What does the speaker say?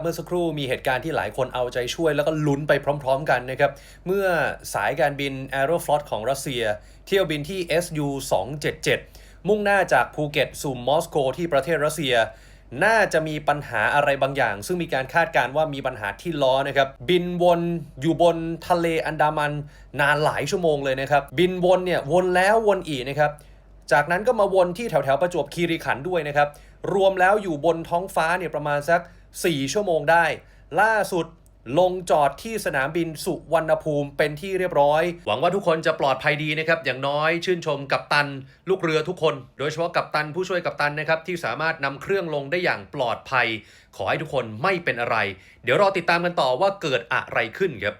เมื่อสักครู่มีเหตุการณ์ที่หลายคนเอาใจช่วยแล้วก็ลุ้นไปพร้อมๆกันนะครับเมื่อสายการบิน Aeroflot ของรัสเซียเที่ยวบินที่ SU 277มุ่งหน้าจากภูเก็ตสู่มอสโกที่ประเทศรัสเซียน่าจะมีปัญหาอะไรบางอย่างซึ่งมีการคาดการณ์ว่ามีปัญหาที่ล้อนะครับบินวนอยู่บนทะเลอันดามันนานหลายชั่วโมงเลยนะครับบินวนเนี่ยวนแล้ววนอีกนะครับจากนั้นก็มาวนที่แถวประจวบคีรีขันธ์ด้วยนะครับรวมแล้วอยู่บนท้องฟ้าเนี่ยประมาณสัก4 ชั่วโมงได้ ล่าสุดลงจอดที่สนามบินสุวรรณภูมิเป็นที่เรียบร้อยหวังว่าทุกคนจะปลอดภัยดีนะครับอย่างน้อยชื่นชมกัปตันลูกเรือทุกคนโดยเฉพาะกัปตันผู้ช่วยกัปตันนะครับที่สามารถนำเครื่องลงได้อย่างปลอดภัยขอให้ทุกคนไม่เป็นอะไรเดี๋ยวรอติดตามกันต่อว่าเกิดอะไรขึ้นครับ